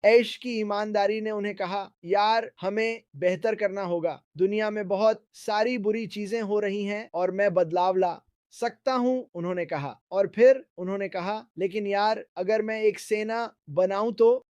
ऐश की ईमानदारी ने उन्हें कहा, यार हमें बेहतर करना होगा, दुनिया में बहुत सारी बुरी चीजें हो रही हैं और मैं बदलाव ला सकता हूं, उन्होंने कहा। और फिर उन्होंने कहा, लेकिन यार अगर मैं एक सेना बनाऊं तो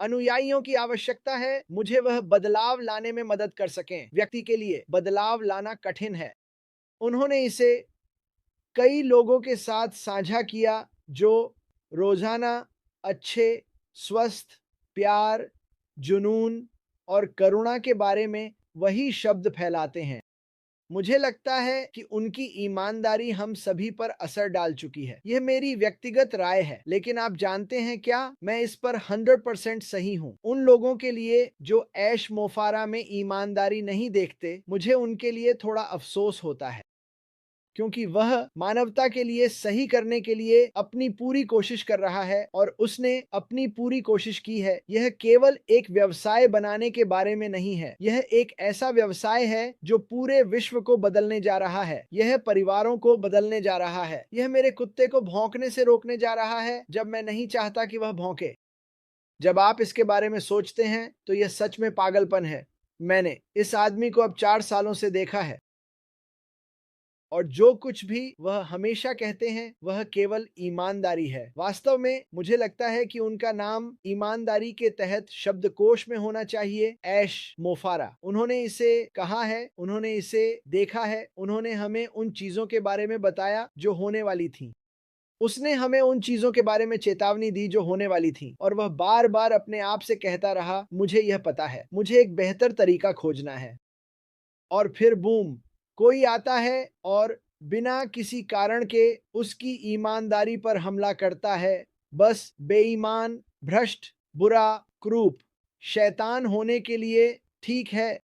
अनुयायियों की आवश्यकता है, मुझे वह बदलाव लाने में मदद कर सकें। व्यक्ति के लिए बदलाव लाना कठिन है। उन्होंने इसे कई लोगों के साथ साझा किया जो रोजाना अच्छे, स्वस्थ, प्यार, जुनून और करुणा के बारे में वही शब्द फैलाते हैं। मुझे लगता है कि उनकी ईमानदारी हम सभी पर असर डाल चुकी है। यह मेरी व्यक्तिगत राय है, लेकिन आप जानते हैं क्या, मैं इस पर 100% सही हूं। उन लोगों के लिए जो ऐश मोफारा में ईमानदारी नहीं देखते, मुझे उनके लिए थोड़ा अफसोस होता है, क्योंकि वह मानवता के लिए सही करने के लिए अपनी पूरी कोशिश कर रहा है और उसने अपनी पूरी कोशिश की है। यह केवल एक व्यवसाय बनाने के बारे में नहीं है, यह एक ऐसा व्यवसाय है जो पूरे विश्व को बदलने जा रहा है। यह परिवारों को बदलने जा रहा है। यह मेरे कुत्ते को भौंकने से रोकने जा रहा है जब मैं नहीं चाहता कि वह भौंके। जब आप इसके बारे में सोचते हैं तो यह सच में पागलपन है। मैंने इस आदमी को अब 4 सालों से देखा है और जो कुछ भी वह हमेशा कहते हैं वह केवल ईमानदारी है। वास्तव में मुझे लगता है कि उनका नाम ईमानदारी के तहत शब्दकोश में होना चाहिए, ऐश मोफारा। उन्होंने इसे कहा है, उन्होंने इसे देखा है, उन्होंने हमें उन चीजों के बारे में बताया जो होने वाली थी। उसने हमें उन चीजों के बारे में चेतावनी दी जो होने वाली थी, और वह बार बार अपने आप से कहता रहा, मुझे यह पता है, मुझे एक बेहतर तरीका खोजना है। और फिर बूम, कोई आता है और बिना किसी कारण के उसकी ईमानदारी पर हमला करता है। बस बेईमान, भ्रष्ट, बुरा, क्रूप, शैतान होने के लिए, ठीक है।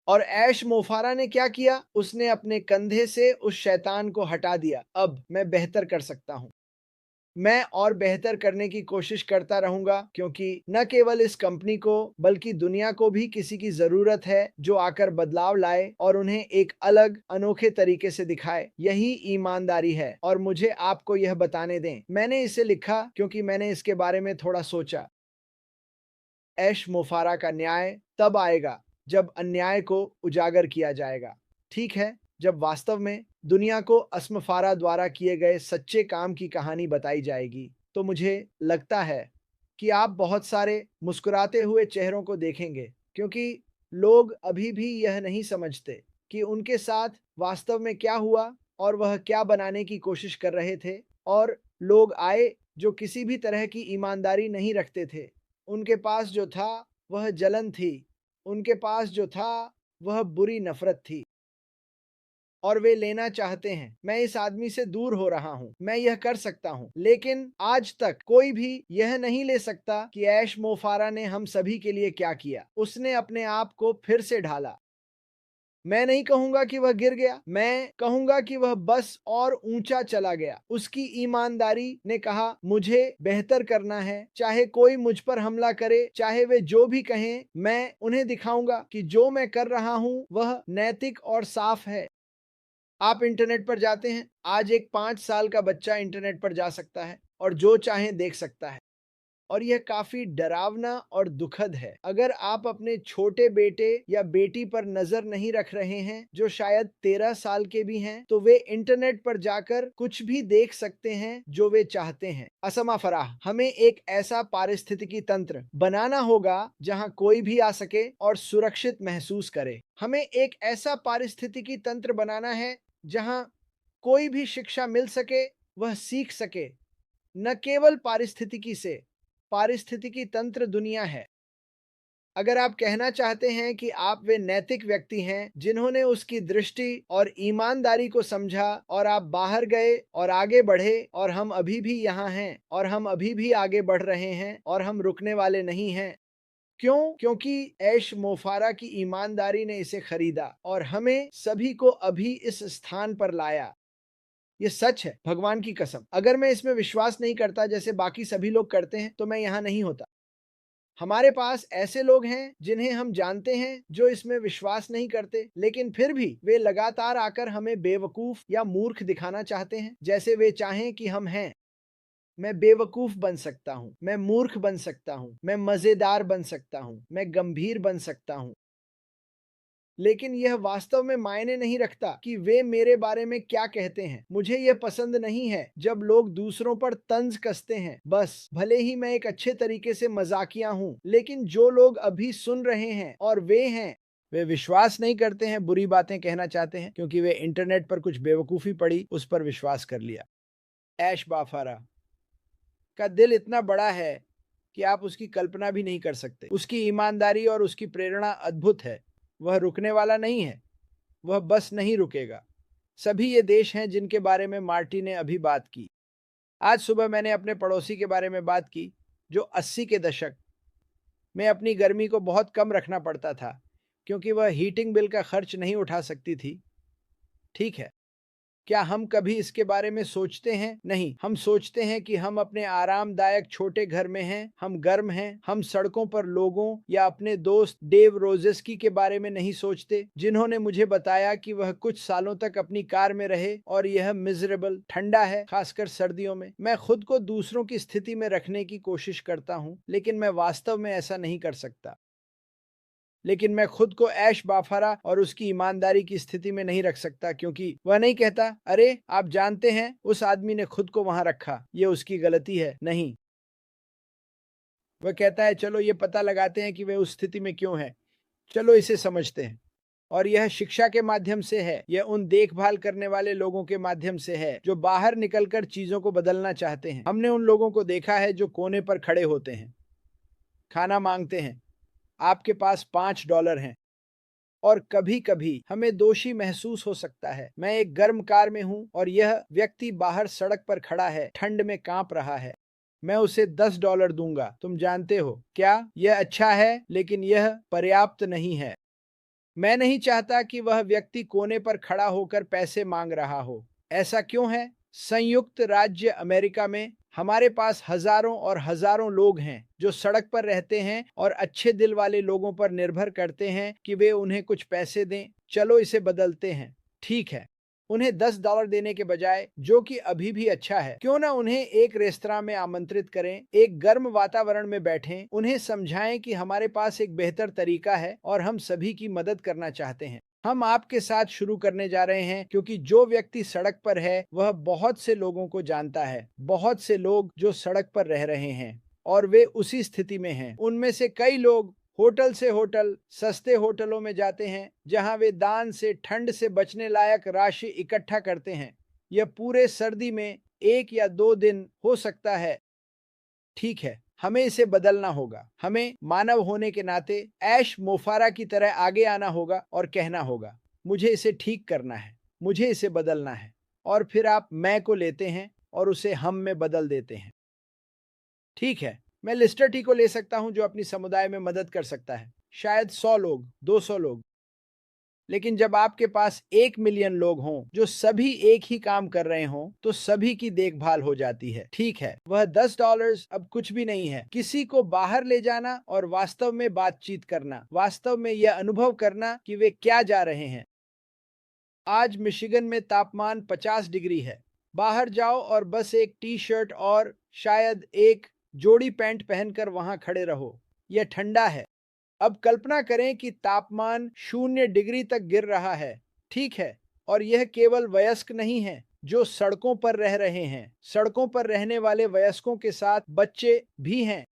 और ऐश मोफारा ने क्या किया? उसने अपने कंधे से उस शैतान को हटा दिया। अब मैं बेहतर कर सकता हूं। मैं और बेहतर करने की कोशिश करता रहूंगा, क्योंकि न केवल इस कंपनी को बल्कि दुनिया को भी किसी की जरूरत है जो आकर बदलाव लाए और उन्हें एक अलग, अनोखे तरीके से दिखाए। यही ईमानदारी है। और मुझे आपको यह बताने दें, मैंने इसे लिखा क्योंकि मैंने इसके बारे में थोड़ा सोचा। ऐश मोफारा का न्याय तब आएगा जब अन्याय को उजागर किया जाएगा। ठीक है, जब वास्तव में दुनिया को अस्मफारा द्वारा किए गए सच्चे काम की कहानी बताई जाएगी। तो मुझे लगता है कि आप बहुत सारे मुस्कुराते हुए चेहरों को देखेंगे, क्योंकि लोग अभी भी यह नहीं समझते कि उनके साथ वास्तव में क्या हुआ और वह क्या बनाने की कोशिश कर रहे थे। और लोग आए जो किसी भी तरह की ईमानदारी नहीं रखते थे। उनके पास जो था वह जलन थी, उनके पास जो था वह बुरी नफ़रत थी, और वे लेना चाहते हैं। मैं इस आदमी से दूर हो रहा हूँ, मैं यह कर सकता हूँ, लेकिन आज तक कोई भी यह नहीं ले सकता कि ऐश मोफारा ने हम सभी के लिए क्या किया। उसने अपने आप को फिर से ढाला। मैं नहीं कहूँगा कि वह गिर गया, मैं कहूँगा कि वह बस और ऊँचा चला गया। उसकी ईमानदारी ने कहा, मुझे बेहतर करना है, चाहे कोई मुझ पर हमला करे, चाहे वे जो भी कहें, मैं उन्हें दिखाऊँगा कि जो मैं कर रहा हूँ वह नैतिक और साफ है। आप इंटरनेट पर जाते हैं, आज एक 5 साल का बच्चा इंटरनेट पर जा सकता है और जो चाहे देख सकता है। और यह काफी डरावना और दुखद है। अगर आप अपने छोटे बेटे या बेटी पर नजर नहीं रख रहे हैं, जो शायद 13 साल के भी हैं, तो वे इंटरनेट पर जाकर कुछ भी देख सकते हैं जो वे चाहते हैं। असमा फराह, हमें एक ऐसा पारिस्थितिकी तंत्र बनाना होगा जहां कोई भी आ सके और सुरक्षित महसूस करे। हमें एक ऐसा पारिस्थितिकी तंत्र बनाना है जहां कोई भी शिक्षा मिल सके, वह सीख सके, न केवल पारिस्थितिकी से। पारिस्थितिकी तंत्र दुनिया है। अगर आप कहना चाहते हैं कि आप वे नैतिक व्यक्ति हैं जिन्होंने उसकी दृष्टि और ईमानदारी को समझा और आप बाहर गए और आगे बढ़े, और हम अभी भी यहाँ हैं और हम अभी भी आगे बढ़ रहे हैं और हम रुकने वाले नहीं हैं। क्यों? क्योंकि ऐश मोफारा की ईमानदारी ने इसे खरीदा और हमें सभी को अभी इस स्थान पर लाया। ये सच है, भगवान की कसम। अगर मैं इसमें विश्वास नहीं करता जैसे बाकी सभी लोग करते हैं, तो मैं यहाँ नहीं होता। हमारे पास ऐसे लोग हैं जिन्हें हम जानते हैं जो इसमें विश्वास नहीं करते, लेकिन फिर भी वे लगातार आकर हमें बेवकूफ या मूर्ख दिखाना चाहते हैं, जैसे वे चाहें कि हम हैं। मैं बेवकूफ बन सकता हूँ, मैं मूर्ख बन सकता हूँ, मैं मजेदार बन सकता हूँ, मैं गंभीर बन सकता हूँ। लेकिन यह वास्तव में मायने नहीं रखता कि वे मेरे बारे में क्या कहते हैं। मुझे यह पसंद नहीं है जब लोग दूसरों पर तंज कसते हैं। बस भले ही मैं एक अच्छे तरीके से मजाकिया हूँ, लेकिन जो लोग अभी सुन रहे हैं और वे विश्वास नहीं करते हैं, बुरी बातें कहना चाहते हैं क्योंकि वे इंटरनेट पर कुछ बेवकूफ़ी पड़ी, उस पर विश्वास कर लिया। ऐश बाफारा का दिल इतना बड़ा है कि आप उसकी कल्पना भी नहीं कर सकते। उसकी ईमानदारी और उसकी प्रेरणा अद्भुत है। वह रुकने वाला नहीं है, वह बस नहीं रुकेगा। सभी ये देश हैं जिनके बारे में मार्टी ने अभी बात की। आज सुबह मैंने अपने पड़ोसी के बारे में बात की जो 80 के दशक में अपनी गर्मी को बहुत कम रखना पड़ता था क्योंकि वह हीटिंग बिल का खर्च नहीं उठा सकती थी। ठीक है, क्या हम कभी इसके बारे में सोचते हैं? नहीं, हम सोचते हैं कि हम अपने आरामदायक छोटे घर में हैं, हम गर्म हैं, हम सड़कों पर लोगों या अपने दोस्त डेव रोजेस्की के बारे में नहीं सोचते, जिन्होंने मुझे बताया कि वह कुछ सालों तक अपनी कार में रहे और यह मिजरेबल ठंडा है, खासकर सर्दियों में। मैं खुद को दूसरों की स्थिति में रखने की कोशिश करता हूं, लेकिन मैं वास्तव में ऐसा नहीं कर सकता। लेकिन मैं खुद को ऐश बाफारा और उसकी ईमानदारी की स्थिति में नहीं रख सकता क्योंकि वह नहीं कहता, अरे आप जानते हैं उस आदमी ने खुद को वहां रखा, ये उसकी गलती है। नहीं, वह कहता है चलो ये पता लगाते हैं कि वे उस स्थिति में क्यों है, चलो इसे समझते हैं। और यह शिक्षा के माध्यम से है, यह उन देखभाल करने वाले लोगों के माध्यम से है जो बाहर निकलकर चीजों को बदलना चाहते हैं। हमने उन लोगों को देखा है जो कोने पर खड़े होते हैं, खाना मांगते हैं, आपके पास $5 हैं, और कभी कभी हमें दोषी महसूस हो सकता है। मैं एक गर्म कार में हूं और यह व्यक्ति बाहर सड़क पर खड़ा है, ठंड में कांप रहा है। मैं उसे $10 दूंगा। तुम जानते हो क्या, यह अच्छा है लेकिन यह पर्याप्त नहीं है। मैं नहीं चाहता कि वह व्यक्ति कोने पर खड़ा होकर पैसे मांग रहा हो। ऐसा क्यों है? संयुक्त राज्य अमेरिका में हमारे पास हजारों और हजारों लोग हैं जो सड़क पर रहते हैं और अच्छे दिल वाले लोगों पर निर्भर करते हैं कि वे उन्हें कुछ पैसे दें। चलो इसे बदलते हैं। ठीक है, उन्हें $10 देने के बजाय, जो कि अभी भी अच्छा है, क्यों ना उन्हें एक रेस्तरां में आमंत्रित करें, एक गर्म वातावरण में बैठें, उन्हें समझाएं कि हमारे पास एक बेहतर तरीका है और हम सभी की मदद करना चाहते हैं। हम आपके साथ शुरू करने जा रहे हैं क्योंकि जो व्यक्ति सड़क पर है वह बहुत से लोगों को जानता है, बहुत से लोग जो सड़क पर रह रहे हैं और वे उसी स्थिति में हैं। उनमें से कई लोग होटल से होटल, सस्ते होटलों में जाते हैं जहां वे दान से ठंड से बचने लायक राशि इकट्ठा करते हैं। यह पूरे सर्दी में 1 या 2 दिन हो सकता है। ठीक है, हमें इसे बदलना होगा। हमें मानव होने के नाते ऐश मोफारा की तरह आगे आना होगा और कहना होगा, मुझे इसे ठीक करना है, मुझे इसे बदलना है। और फिर आप मैं को लेते हैं और उसे हम में बदल देते हैं। ठीक है, मैं लिस्टर टी को ले सकता हूं जो अपनी समुदाय में मदद कर सकता है, शायद 100 लोग, 200 लोग। लेकिन जब आपके पास 1 मिलियन लोग हों जो सभी एक ही काम कर रहे हों, तो सभी की देखभाल हो जाती है। ठीक है, वह $10 अब कुछ भी नहीं है। किसी को बाहर ले जाना और वास्तव में बातचीत करना, वास्तव में यह अनुभव करना कि वे क्या जा रहे हैं। आज मिशिगन में तापमान 50 डिग्री है। बाहर जाओ और बस एक टी शर्ट और शायद एक जोड़ी पैंट पहनकर वहां खड़े रहो। यह ठंडा है। अब कल्पना करें कि तापमान 0 डिग्री तक गिर रहा है। ठीक है, और यह केवल वयस्क नहीं है जो सड़कों पर रह रहे हैं, सड़कों पर रहने वाले वयस्कों के साथ बच्चे भी हैं।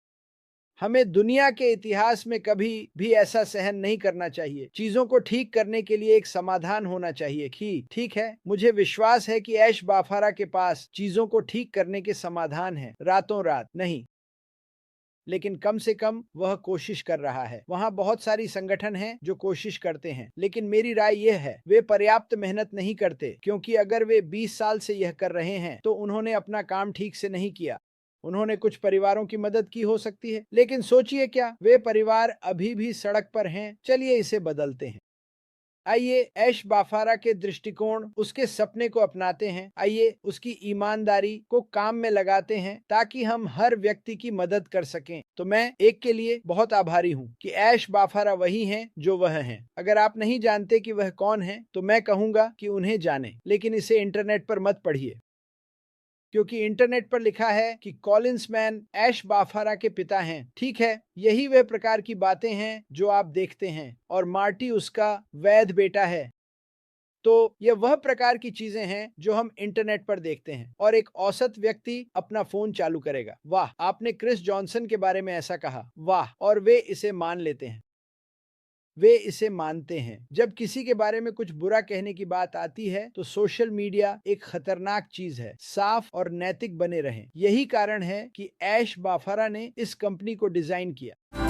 हमें दुनिया के इतिहास में कभी भी ऐसा सहन नहीं करना चाहिए। चीजों को ठीक करने के लिए एक समाधान होना चाहिए कि ठीक है, मुझे विश्वास है कि ऐश बाफारा के पास चीजों को ठीक करने के समाधान हैं, रातों रात नहीं, लेकिन कम से कम वह कोशिश कर रहा है। वहां बहुत सारी संगठन हैं जो कोशिश करते हैं, लेकिन मेरी राय यह है वे पर्याप्त मेहनत नहीं करते, क्योंकि अगर वे 20 साल से यह कर रहे हैं तो उन्होंने अपना काम ठीक से नहीं किया। उन्होंने कुछ परिवारों की मदद की हो सकती है, लेकिन सोचिए क्या वे परिवार अभी भी सड़क पर हैं। चलिए इसे बदलते हैं। आइए ऐश बाफारा के दृष्टिकोण, उसके सपने को अपनाते हैं। आइए उसकी ईमानदारी को काम में लगाते हैं ताकि हम हर व्यक्ति की मदद कर सकें। तो मैं एक के लिए बहुत आभारी हूं कि ऐश बाफारा वही हैं जो वह हैं। अगर आप नहीं जानते कि वह कौन है तो मैं कहूंगा कि उन्हें जानें, लेकिन इसे इंटरनेट पर मत पढ़िए। क्योंकि इंटरनेट पर लिखा है कि कॉलिंस मैन ऐश बाफारा के पिता हैं। ठीक है, यही वे प्रकार की बातें हैं जो आप देखते हैं और मार्टी उसका वैध बेटा है। तो ये वह प्रकार की चीजें हैं जो हम इंटरनेट पर देखते हैं और एक औसत व्यक्ति अपना फोन चालू करेगा। वाह, आपने क्रिस जॉनसन के बारे में ऐसा कहा। वाह, और वे इसे मान लेते हैं, वे इसे मानते हैं। जब किसी के बारे में कुछ बुरा कहने की बात आती है तो सोशल मीडिया एक खतरनाक चीज है। साफ और नैतिक बने रहें। यही कारण है कि ऐश बाफारा ने इस कंपनी को डिजाइन किया।